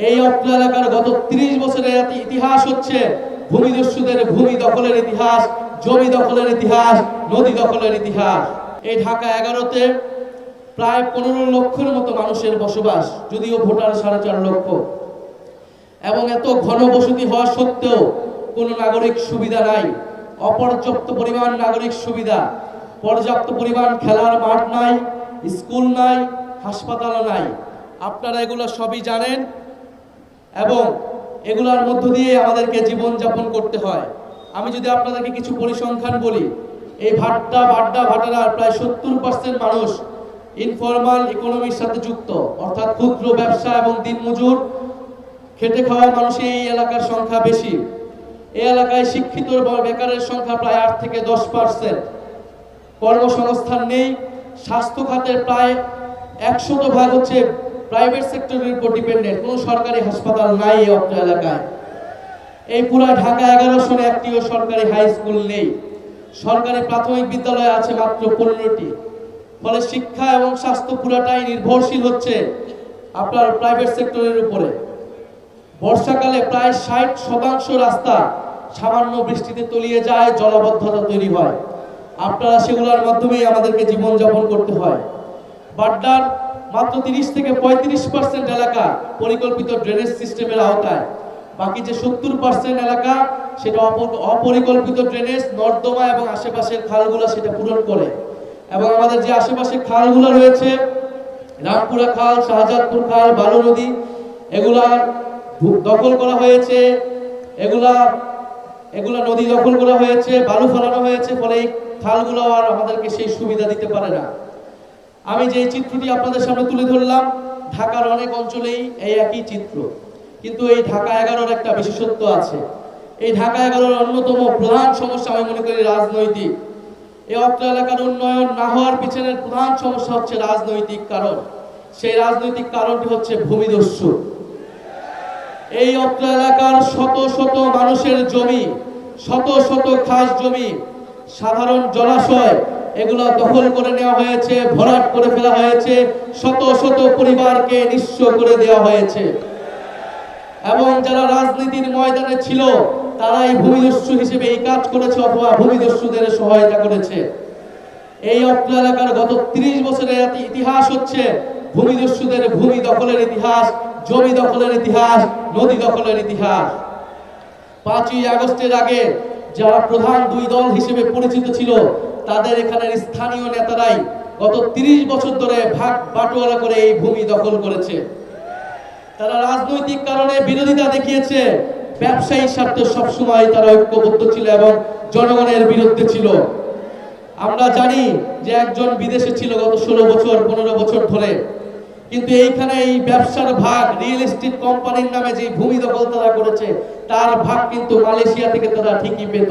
এই অত্র এলাকার গত 30 বছরের ইতিহাস হচ্ছে ভূমিদস্যুদের ভূমি দখলের ইতিহাস, জমি দখলের ইতিহাস, নদী দখলের ইতিহাস। এই ঢাকা 11-তে প্রায় 15 লক্ষের মতো মানুষের বসবাস, যদিও ভোটার 4.5 লক্ষ, এবং এত ঘনবসতি হওয়া সত্ত্বেও কোনো নাগরিক সুবিধা নাই। অপর্যাপ্ত পরিমাণ নাগরিক সুবিধা, পর্যাপ্ত পরিমাণ খেলার মাঠ নাই, স্কুল নাই, হাসপাতাল নাই। আপনারা এগুলো সবই জানেন এবং এগুলোর মধ্য দিয়ে আমাদেরকে জীবনযাপন করতে হয়। আমি যদি আপনাদেরকে কিছু পরিসংখ্যান বলি, এই ভাটারার প্রায় 70% মানুষ ইনফরমাল ইকোনমির সাথে যুক্ত, অর্থাৎ ক্ষুদ্র ব্যবসা এবং দিনমজুর খেটে খাওয়া মানুষ এই এলাকার সংখ্যা বেশি। এই এলাকায় শিক্ষিত বেকারের সংখ্যা প্রায় 8 থেকে 10%। কর্মসংস্থান নেই। স্বাস্থ্য খাতের প্রায় 100% হচ্ছে প্রাইভেট সেক্টরের উপর ডিপেন্ডেন্ট। কোনো সরকারি হাসপাতাল নাই এই অত্র এলাকায়। এই পুরা ঢাকা 11 শহরে একটিও সরকারি হাই স্কুল নেই। সরকারি প্রাথমিক বিদ্যালয় আছে মাত্র 15টি। ফলে শিক্ষা এবং স্বাস্থ্য পুরাটাই নির্ভরশীল হচ্ছে আপনার প্রাইভেট সেক্টরের উপরে। বর্ষাকালে প্রায় 60% রাস্তা সামান্য বৃষ্টিতে তলিয়ে যায়, জলাবদ্ধতা তৈরি হয়। আপনারা সেগুলোর মাধ্যমেই আমাদেরকে জীবনযাপন করতে হয়। বাড্ডার মাত্র 30 থেকে 35% এলাকা পরিকল্পিত ড্রেনেজ সিস্টেমের আওতায়। বাকি যে 70% এলাকা সেটা অপরিকল্পিত ড্রেনেজ, নর্দমা এবং আশেপাশের খালগুলো সেটা পূরণ করে। এবং আমাদের যে আশেপাশে খালগুলো রয়েছে, রামপুরা খাল, শাহজাদপুর খাল, বালু নদী, এগুলা দখল করা হয়েছে, এগুলা নদী দখল করা হয়েছে, বালু ফেলানো হয়েছে। ফলে এই খালগুলো আর আমাদেরকে সেই সুবিধা দিতে পারে না। আমি যে চিত্রটি আপনাদের সামনে তুলে ধরলাম, ঢাকার অনেক অঞ্চলেই এই একই চিত্র, কিন্তু এই ঢাকা 11-র একটা বিশেষত্ব আছে। এই ঢাকা 11-র অন্যতম প্রধান সমস্যা আমি মনে করি রাজনৈতিক। এই অত্র এলাকার উন্নয়ন না হওয়ার পিছনের প্রধান সমস্যা হচ্ছে রাজনৈতিক কারণ। সেই রাজনৈতিক কারণটি হচ্ছে ভূমিদস্যু। এই অত্র এলাকার শত শত মানুষের জমি, শত শত খাস জমি, সাধারণ জলাশয়, এগুলা দখল করে নেওয়া হয়েছে, ভরাট করে ফেলা হয়েছে, শত শত পরিবারকে নিঃস্ব করে দেওয়া হয়েছে। এবং যারা রাজনীতির ময়দানে ছিল তারাই ভূমিদস্যু হিসেবে এই কাজ করেছে অথবা ভূমিদস্যুদের সহায়তা করেছে। এই অত্র এলাকার গত 30 বছরের ইতিহাস হচ্ছে ভূমিদস্যুদের ভূমি দখলের ইতিহাস, জমি দখলের ইতিহাস, নদী দখলের ইতিহাস। 5ই আগস্টের আগে যারা প্রধান 2 দল হিসেবে পরিচিত ছিল, তাদের এখানের স্থানীয় নেতারাই গত 30 বছর ধরে ভাগ বাটোয়ারা করে এই ভূমি দখল করেছে। তারা রাজনৈতিক কারণে বিরোধিতা দেখিয়েছে, ব্যবসায়ী স্বার্থে সবসময় তারা ঐক্যবদ্ধ ছিল এবং জনগণের বিরুদ্ধে ছিল। আমরা জানি যে একজন বিদেশে ছিল গত 16 বছর 15 বছর ধরে, কিন্তু এইখানে এই ব্যবসার ভাগ, রিয়েল এস্টেট কোম্পানির নামে যে ভূমি দখল তারা করেছে, তার ভাগ কিন্তু মালয়েশিয়া থেকে তারা ঠিকই পেত।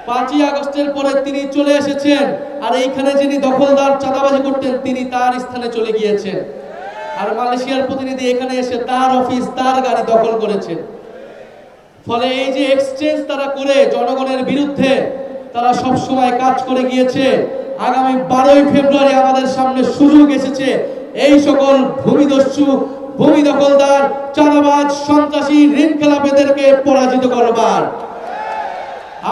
5ই আগস্টের পরে তিনি চলে এসেছেন, আর এইখানে যিনি দখলদার চাঁদাবাজি করতেন তিনি তার স্থানে চলে গিয়েছেন। আর মালয়েশিয়ার প্রতিনিধি এখানে এসে তার অফিস, তার গাড়ি দখল করেছেন। ফলে এই যে এক্সচেঞ্জ তারা করে জনগণের বিরুদ্ধে তারা সব সময় কাজ করে গিয়েছে। আগামী 12ই ফেব্রুয়ারি আমাদের সামনে সুযোগ এসেছে এই সকল ভূমিদস্যু, ভূমি দখলদার, চাঁদাবাজ, সন্ত্রাসী, ঋণ খেলাপিদেরকে পরাজিত করবার।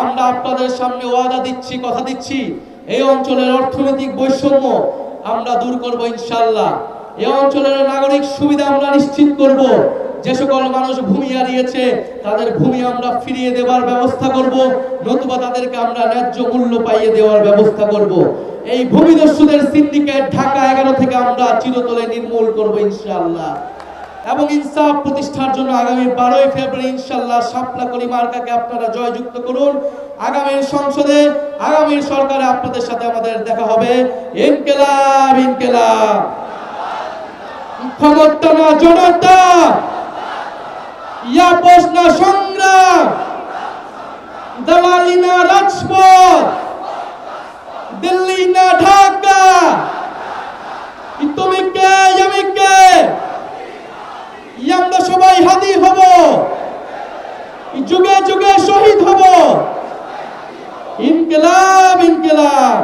আমরা আপনাদের সামনে ওয়াদা দিচ্ছি, কথা দিচ্ছি, এই অঞ্চলের অর্থনৈতিক বৈষম্য আমরা দূর করব ইনশাআল্লাহ। এই অঞ্চলের নাগরিক সুবিধা আমরা নিশ্চিত করব। যে সকল মানুষ ভূমি হারিয়েছে তাদের ভূমি আমরা ফিরিয়ে দেওয়ার ব্যবস্থা করব, নতুবা তাদেরকে আমরা ন্যায্য মূল্য পাইয়ে দেওয়ার ব্যবস্থা করব। এই ভূমিদস্যুদের সিন্ডিকেট ঢাকা 11 থেকে আমরা চিরতরে নির্মূল করব ইনশাআল্লাহ। এবং ইনসাফ প্রতিষ্ঠার জন্য আগামী 12ই ফেব্রুয়ারি ইনশাআল্লাহ শাপলা কলি মার্কাকে আপনারা জয়যুক্ত করুন। আগামীর সংসদে, আগামীর সরকারে আপনাদের সাথে আমাদের দেখা হবে। ইনকিলাব, ইনকিলাব। ক্ষমতা না জনতা, ইয়াপস না সংগ্রাম, দালালি না রাজপথ, দিল্লি না ঢাকা, তুমি কে আমি কে, আমরা সবাই হাদি হব, যুগে যুগে শহীদ হব। ইনকিলাব, ইনকিলাব।